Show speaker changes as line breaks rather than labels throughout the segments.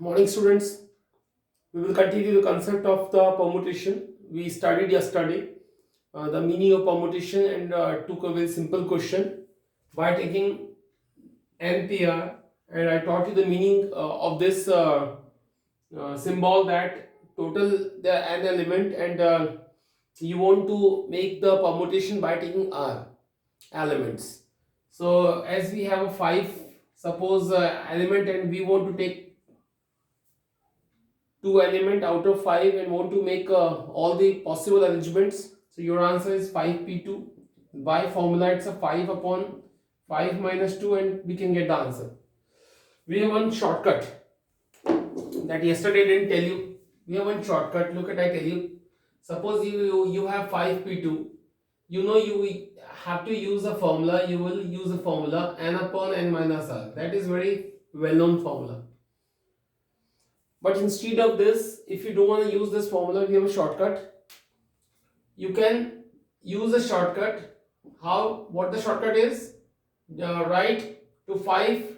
Morning, students. We will continue the concept of the permutation. We studied yesterday the meaning of permutation and took a very simple question by taking NPR, and I taught you the meaning of this symbol, that total the an element, and you want to make the permutation by taking R elements. So as we have a five, suppose element, and we want to take two element out of 5 and want to make all the possible arrangements. So your answer is 5p2. By formula it's a 5 upon 5 minus 2, and we can get the answer. We have one shortcut that yesterday I didn't tell you. We have one shortcut. Look at, I tell you. Suppose you have 5p2. You know you have to use a formula. You will use a formula n upon n minus r. That is very well known formula. But instead of this, if you don't want to use this formula, we have a shortcut. You can use a shortcut. How? What the shortcut is? Write to 5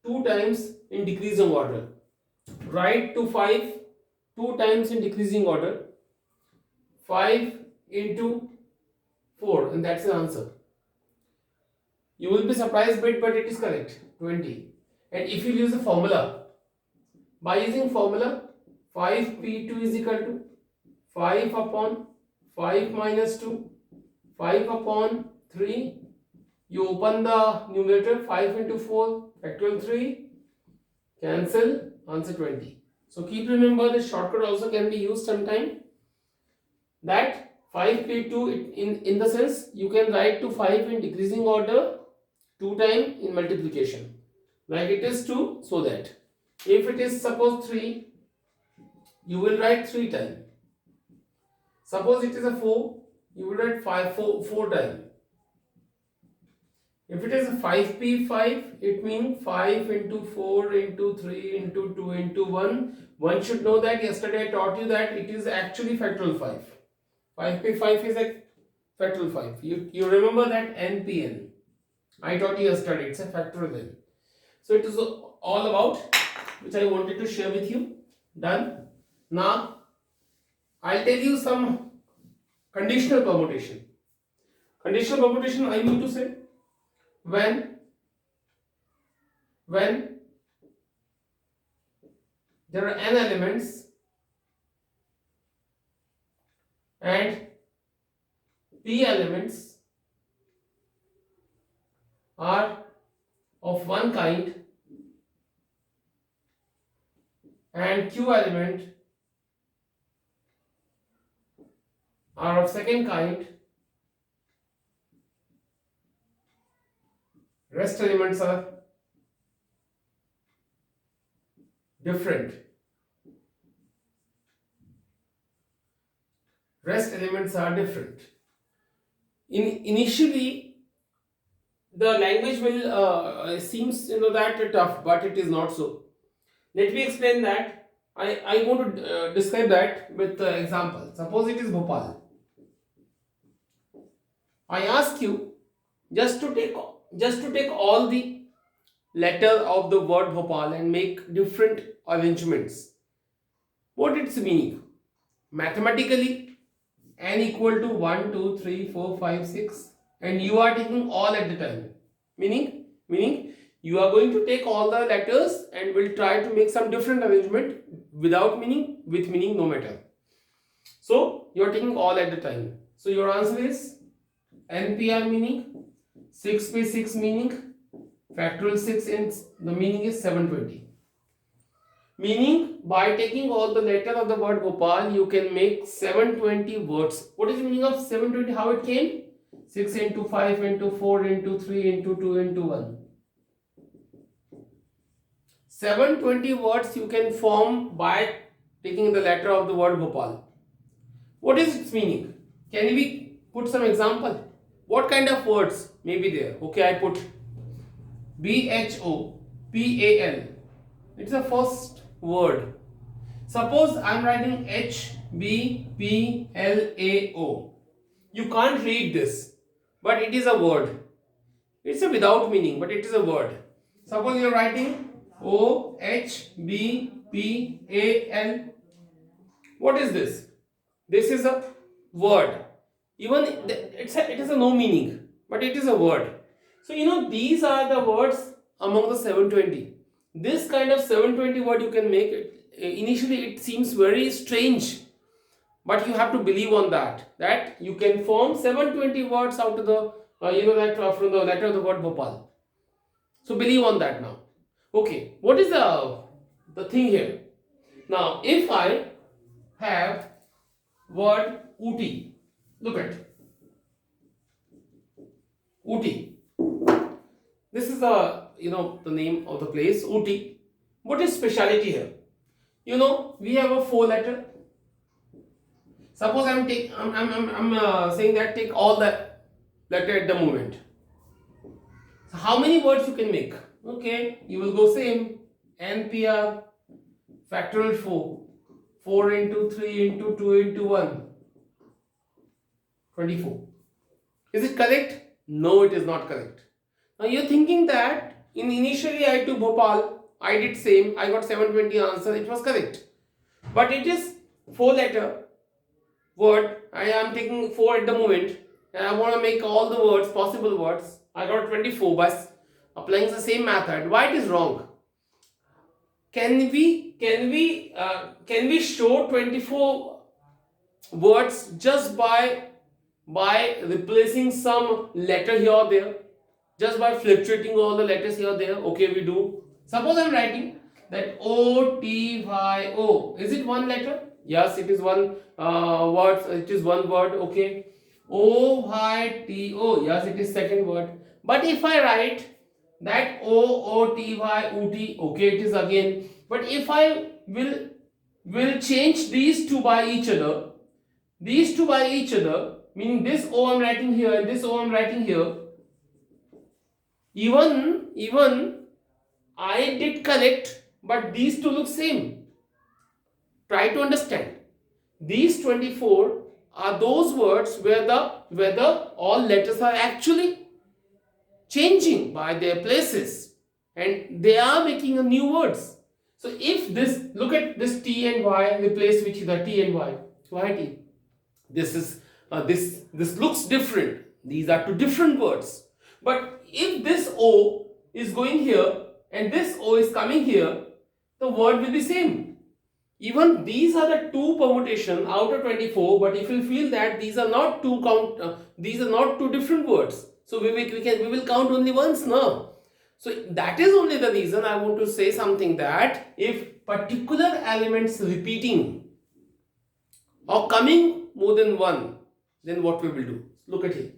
two times in decreasing order. Write to 5 two times in decreasing order. 5 into 4, and that's the answer. You will be surprised bit, but it is correct. 20. And if you use the formula, by using formula, 5p2 is equal to 5 upon 5 minus 2, 5 upon 3. You open the numerator, 5 into 4, factorial 3, cancel, answer 20. So keep remember, the shortcut also can be used sometime. That 5p2, in the sense, you can write to 5 in decreasing order 2 times in multiplication. Like it is 2, so that. If it is suppose 3, you will write 3 times. Suppose it is a 4, you will write 4 times. If it is a 5p5, it means 5 into 4 into 3 into 2 into 1. One should know that yesterday I taught you that it is actually factorial 5. 5p5 is a factorial 5. You remember that NPN. I taught you yesterday, it's a factorial n. So it is all about which I wanted to share with you. Done. Now I'll tell you some conditional permutation. Conditional permutation, I mean to say, when there are n elements and p elements are of one kind and q element are of second kind, rest elements are different. Rest elements are different. Initially, the language will seems that tough, but it is not so. Let me explain that. I want to describe that with example. Suppose it is Bhopal. I ask you just to take all the letter of the word Bhopal and make different arrangements. What its meaning? Mathematically, n equal to 1, 2, 3, 4, 5, 6, and you are taking all at the time. Meaning you are going to take all the letters and will try to make some different arrangement without meaning, with meaning, no matter. So you are taking all at the time. So your answer is NPR meaning, 6p6 meaning, factorial 6, and the meaning is 720. Meaning, by taking all the letter of the word Bhopal, you can make 720 words. What is the meaning of 720? How it came? 6 into 5 into 4 into 3 into 2 into 1. 720 words you can form by taking the letter of the word Bhopal. What is its meaning? Can we put some example? What kind of words may be there? Okay, I put BHOPAL. It's the first word. Suppose I'm writing HBPLAO. You can't read this, but it is a word. It's a without meaning, but it is a word. Suppose you're writing OHBAO. P-A-L. What is this? This is a word. Even it is a no meaning, but it is a word. So these are the words among the 720. This kind of 720 word you can make it. Initially it seems very strange, but you have to believe on that you can form 720 words out of the from the letter of the word Bhopal. So believe on that now. Okay, what is the thing here? Now if I have word Ooty, look at Ooty. This is the the name of the place, Ooty. What is speciality here? We have a 4 letter. Suppose I'm saying that take all the letter at the moment. So how many words you can make? Okay, you will go same. NPR factorial 4. 4 into 3 into 2 into 1. 24. Is it correct? No, it is not correct. Now you're thinking that initially I took Bhopal, I did same, I got 720 answer, it was correct. But it is 4-letter word, I am taking 4 at the moment, and I want to make all the words, possible words. I got 24 by applying the same method. Why it is wrong? Can we show 24 words just by replacing some letter here or there, just by fluctuating all the letters here or there? Okay, we do. Suppose I'm writing that O-T-Y-O. Is it one letter? Yes, it is one word. It is one word. Okay. O-Y-T-O. Yes, it is second word. But if I write that O-O-T-Y, Ooty, okay, it is again. But if I will change these two by each other, meaning this O I'm writing here and this O I'm writing here, even I did correct, but these two look same. Try to understand. These 24 are those words where the all letters are actually changing by their places, and they are making a new words. So if this, look at this T and Y replaced with the T and Y. Why T? This is this looks different. These are two different words. But if this O is going here and this O is coming here, the word will be same. Even these are the two permutation out of 24, but if you feel that these are not these are not two different words, so we will count only once now. So that is only the reason I want to say something, that if particular elements repeating or coming more than one, then what we will do? Look at here.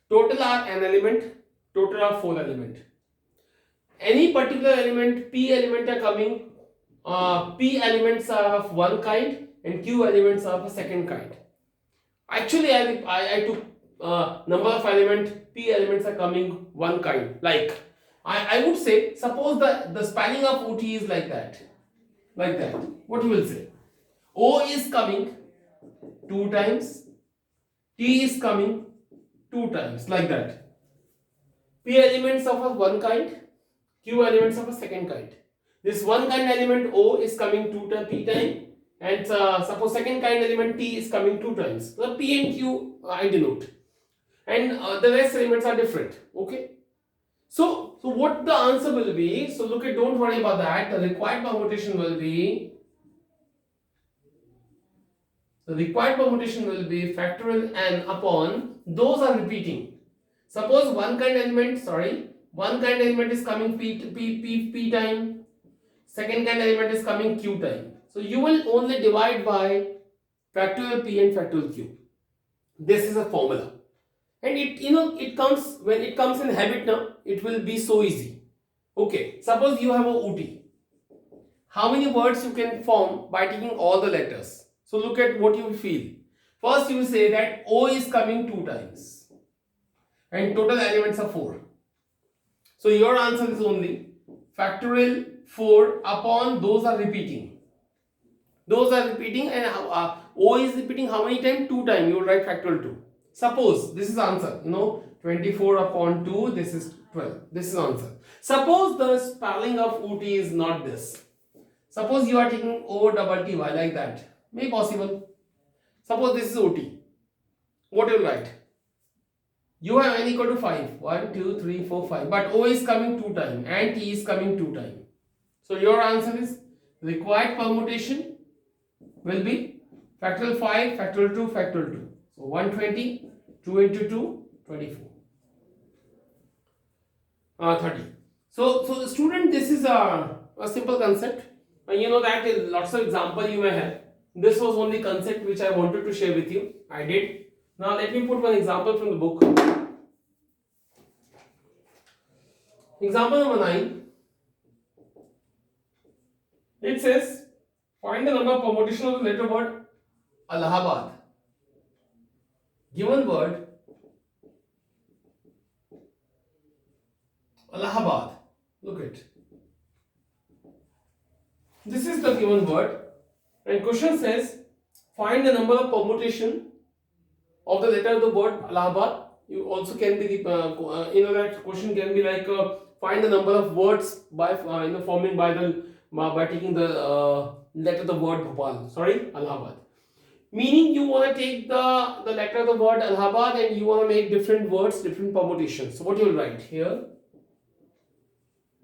Total are an element, total are 4 element. Any particular element, P element are coming, P elements are of one kind and Q elements are of a second kind. Actually, I took number of element, P elements are coming one kind. Like I would say, suppose the spelling of Ooty is like that. What you will say? O is coming 2 times, T is coming 2 times, like that. P elements of a one kind, Q elements of a second kind. This one kind element O is coming 2 times, P time, and suppose second kind element T is coming 2 times. So P and Q I denote, and the rest elements are different. Okay. So what the answer will be? So look at, don't worry about that. The required permutation will be factorial n upon those are repeating. Suppose one kind element is coming P time, second kind element is coming Q time. So you will only divide by factorial P and factorial Q. This is a formula. And it comes, when it comes in habit now, it will be so easy. Okay, suppose you have a Ooty. How many words you can form by taking all the letters? So look at what you will feel. First you will say that O is coming 2 times and total elements are 4. So your answer is only factorial 4 upon those are repeating. Those are repeating, and O is repeating how many times? 2 times. You will write factorial 2. Suppose this is answer, 24 upon 2, this is 12. This is answer. Suppose the spelling of Ooty is not this. Suppose you are taking OTTY like that. May possible. Suppose this is OT. What will you write? You have n equal to 5. 1, 2, 3, 4, 5. But O is coming 2 times and T is coming 2 times. So your answer is required permutation will be factorial 5, factorial 2, factorial 2. So 120, 2 into 2, 24. 30. So the student, this is a simple concept. You know that in lots of example you may have. This was only concept which I wanted to share with you. I did. Now let me put one example from the book. Example number 9. It says find the number of permutation of the letter word Allahabad. Given word Allahabad. Look at. This is the given word, and question says find the number of permutation of the letter of the word Allahabad. You also can be that question can be like find the number of words by forming by taking the letter of the word Bhopal. Sorry, Allahabad. Meaning you want to take the letter of the word Allahabad and you want to make different words, different permutations. So what you will write here?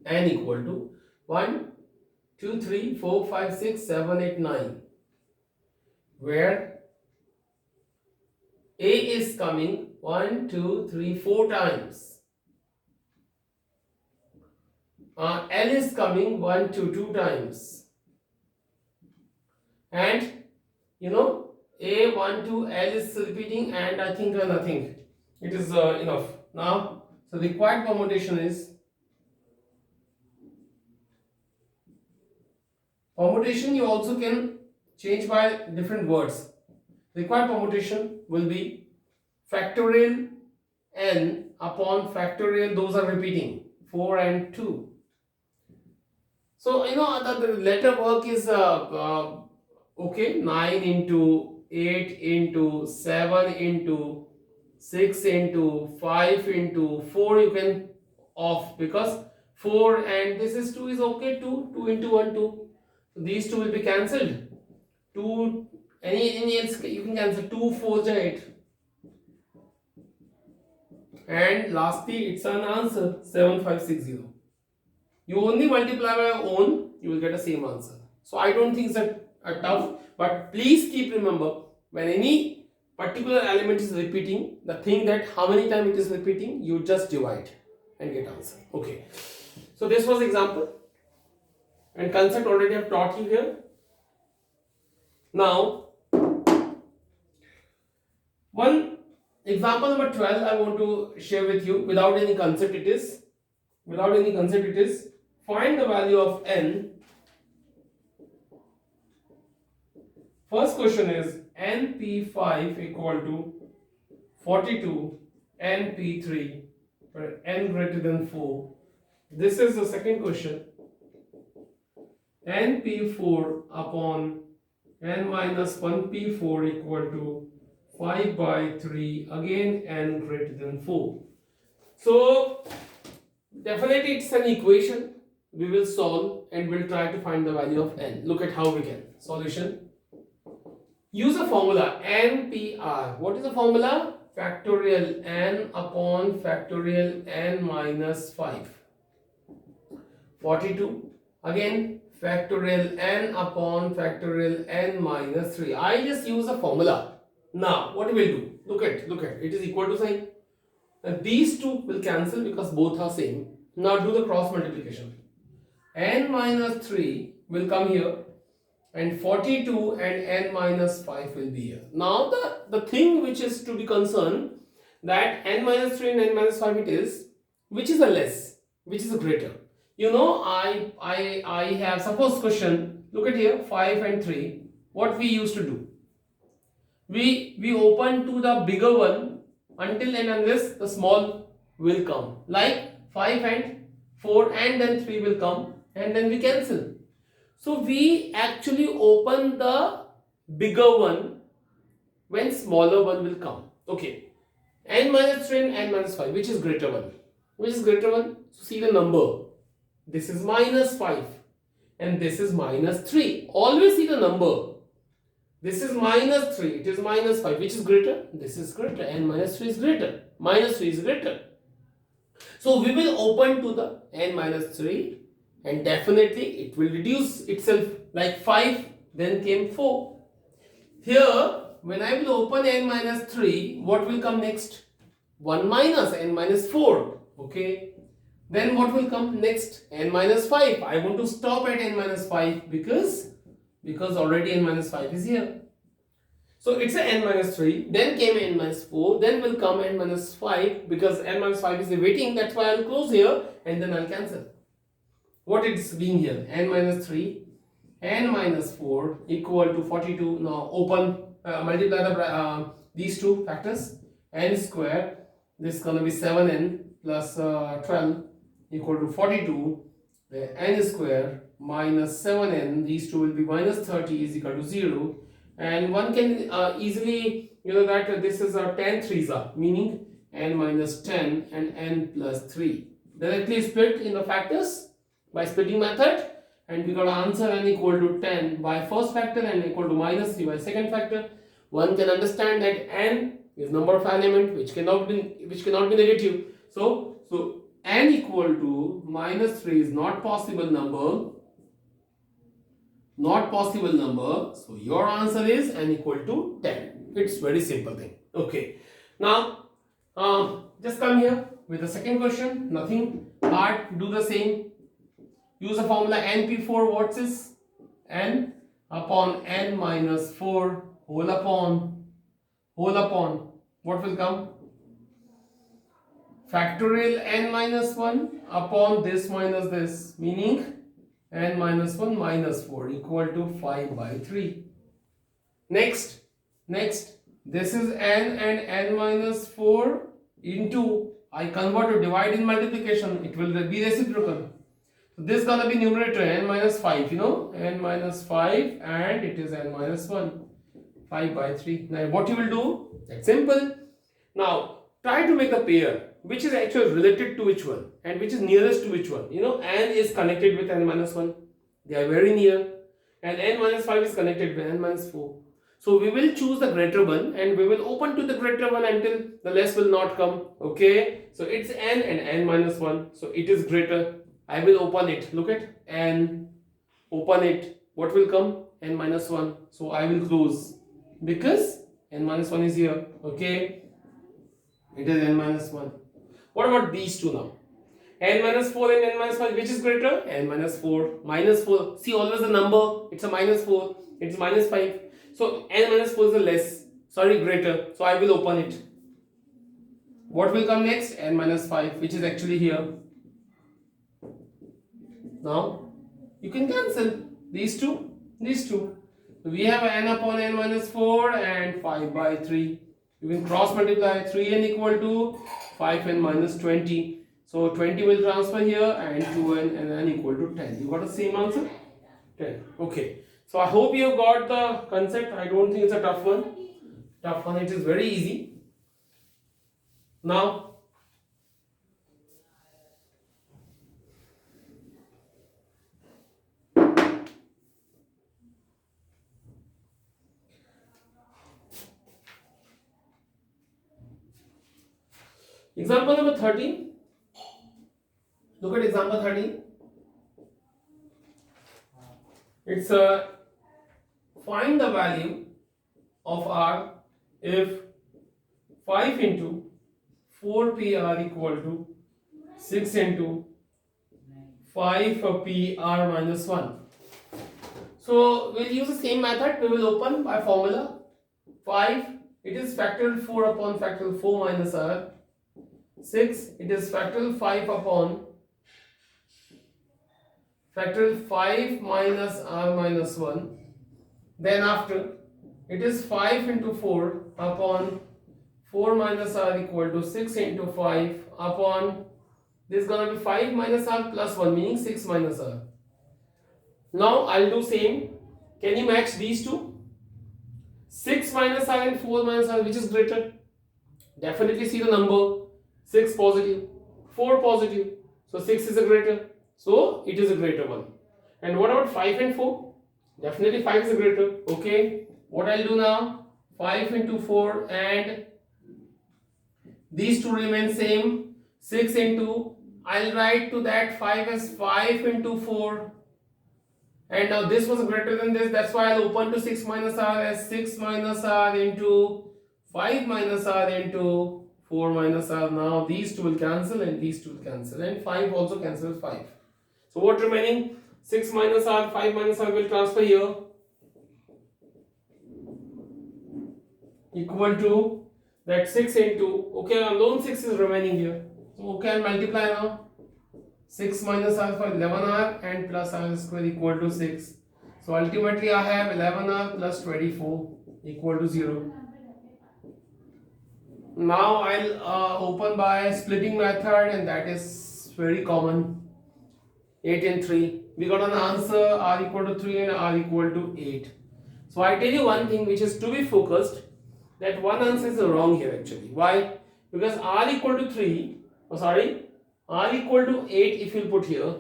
N equal to 1, 2, 3, 4, 5, 6, 7, 8, 9. Where A is coming 1, 2, 3, 4 times. L is coming 1, 2, 2 times. And you know A, 1, 2, L is repeating, and I think nothing. It is enough. Now, so the required permutation is permutation you also can change by different words. Required permutation will be factorial n upon factorial, those are repeating, 4 and 2. So you know the letter work is okay, 9 into 8 into 7 into 6 into 5 into 4 you can off, because 4 and this is 2 is okay, 2 into 1 2. So these two will be cancelled. 2 any else you can cancel. 2 4 8. And lastly it's an answer 7560. You only multiply by your own, you will get the same answer. So I don't think it's a tough, but please keep remember when any particular element is repeating, the thing that how many times it is repeating, you just divide and get answer. Okay. So this was example. And concept already I have taught you here. Now, one example number 12 I want to share with you without any concept. It is find the value of n. First question is np5 equal to 42 np3 where n greater than 4. This is the second question. np4 upon n minus 1 p4 equal to 5 by 3, again n greater than 4. So definitely it's an equation we will solve and we'll try to find the value of n. Look at how we can. Solution. Use a formula NPR. What is the formula? Factorial n upon factorial n minus 5. 42. Again factorial n upon factorial n minus 3. I just use a formula. Now what we will do? Look at it is equal to sign. Now these two will cancel because both are same. Now do the cross multiplication. N minus 3 will come here and 42 and n minus 5 will be here. Now the thing which is to be concerned, that n minus 3 and n minus 5 it is, which is a less, which is a greater. You know, I have, suppose question, look at here 5 and 3. What we used to do? We open to the bigger one until and unless the small will come. Like 5 and 4 and then 3 will come and then we cancel. So we actually open the bigger one when smaller one will come. Okay. N minus 3 and n minus 5. Which is greater one? Which is greater one? So see the number. This is minus 5. and this is minus 3. Always see the number. This is minus 3, it is minus 5. Which is greater? This is greater, and minus 3 is greater. Minus 3 is greater. So we will open to the n minus 3, and definitely it will reduce itself, like 5, then came 4. Here, when I will open n minus 3, what will come next? 1 minus n minus 4. Okay. Then what will come next? N minus 5. I want to stop at n minus 5 because already n minus 5 is here. So it's a n minus 3, then came n minus 4, then will come n minus 5 because n minus 5 is waiting. That's why I'll close here and then I'll cancel. What it's being here? N minus 3, n minus 4 equal to 42. Now open, multiply these two factors. N square, this is going to be 7n plus 12 equal to 42. N square minus 7n, these two will be minus 30 is equal to 0. And one can easily, that this is a 10 threes are, meaning n minus 10 and n plus 3. Directly split in the factors by splitting method, and we got answer n equal to 10 by first factor and equal to minus 3 by second factor. One can understand that n is number of element which cannot be negative. So n equal to minus 3 is not possible number. So your answer is n equal to 10. It's very simple thing. Okay. Now just come here with the second question. Nothing hard. Do the same. Use the formula np4. What is n upon n minus 4 whole upon what will come? Factorial n minus 1 upon this minus this, meaning n minus 1 minus 4 equal to 5 by 3. Next, this is n and n minus 4 into, I convert to divide in multiplication, it will be reciprocal. So this is gonna be numerator n minus 5, n minus 5, and it is n minus 1, 5 by 3. Now what you will do? That's simple. Now try to make a pair which is actually related to which one and which is nearest to which one. N is connected with n minus 1. They are very near. And n minus 5 is connected with n minus 4. So we will choose the greater one and we will open to the greater one until the less will not come. Okay. So it's n and n minus 1. So it is greater. I will open it. Look at n. Open it. What will come? N minus 1. So I will close because n minus 1 is here. Okay. It is n minus 1. What about these two now? N minus 4 and n minus 5, which is greater? N minus 4. Minus 4. See, always the number. It's a minus 4. It's minus 5. So n minus 4 is the less. Greater. So I will open it. What will come next? N minus 5, which is actually here. Now, you can cancel these two. We have n upon n minus 4 and 5 by 3. You can cross multiply 3n equal to 5n minus 20. So 20 will transfer here and 2n and n equal to 10. You got the same answer? 10. Okay. So I hope you have got the concept. I don't think it's a tough one. It is very easy. Now, example number 13. Look at example 13. It's find the value of R if 5 into 4PR equal to 6 into 5PR minus 1. So we'll use the same method. We will open by formula. 5, it is factorial 4 upon factorial 4 minus R. 6, it is factorial 5 upon factorial 5 minus R minus 1. Then after, it is 5 into 4 upon 4 minus R equal to 6 into 5 upon, this is going to be 5 minus R plus 1, meaning 6 minus R. Now I'll do same. Can you match these two? 6 minus R and 4 minus R, which is greater? Definitely see the number. 6 positive, 4 positive. So 6 is a greater. So it is a greater one. And what about 5 and 4? Definitely 5 is greater. Okay, what I'll do now, 5 into 4 and these two remain same, 6 into, I'll write to that 5 as 5 into 4, and now this was greater than this, that's why I'll open to 6 minus r as 6 minus r into 5 minus r into 4 minus r. Now these two will cancel and these two will cancel, and 5 also cancels 5. So what remaining? 6 minus r, 5 minus r will transfer here, equal to that 6 into, okay, alone 6 is remaining here. So okay, I'll multiply now. 6 minus r for 11r and plus r square equal to 6. So ultimately I have 11r plus 24 equal to 0. Now I'll open by splitting method, and that is very common. 8 and 3. We got an answer r equal to 3 and r equal to 8. So I tell you one thing which is to be focused, that one answer is wrong here actually. Why? Because r equal to 3, r equal to 8 if you put here,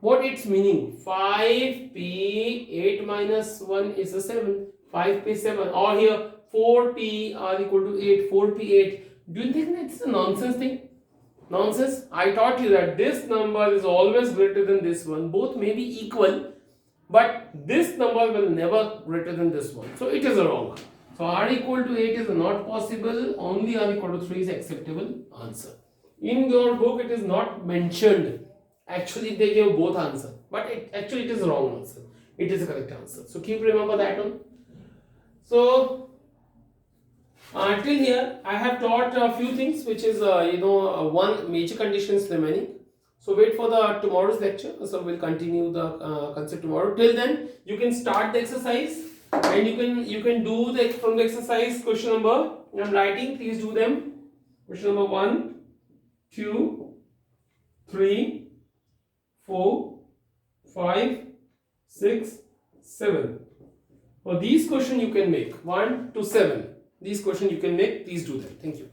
what its meaning? 5p, 8 minus 1 is a 7, 5p 7, or here 4p r equal to 8, 4p 8. Do you think that's a nonsense thing? Nonsense? I taught you that this number is always greater than this one. Both may be equal, but this number will never greater than this one. So it is a wrong. So r equal to 8 is not possible. Only r equal to 3 is acceptable answer. In your book it is not mentioned. Actually they gave both answer, but it is a wrong answer. It is a correct answer. So keep remember that one. So till here I have taught a few things, which is one major conditions remaining. So wait for the tomorrow's lecture. So we'll continue the concept tomorrow. Till then you can start the exercise, and you can do the from the exercise question number I'm writing. Please do them. Question number 1, 2, 3, 4, 5, 6, 7. For these questions you can make 1 to 7. These questions you can make. Please do them. Thank you.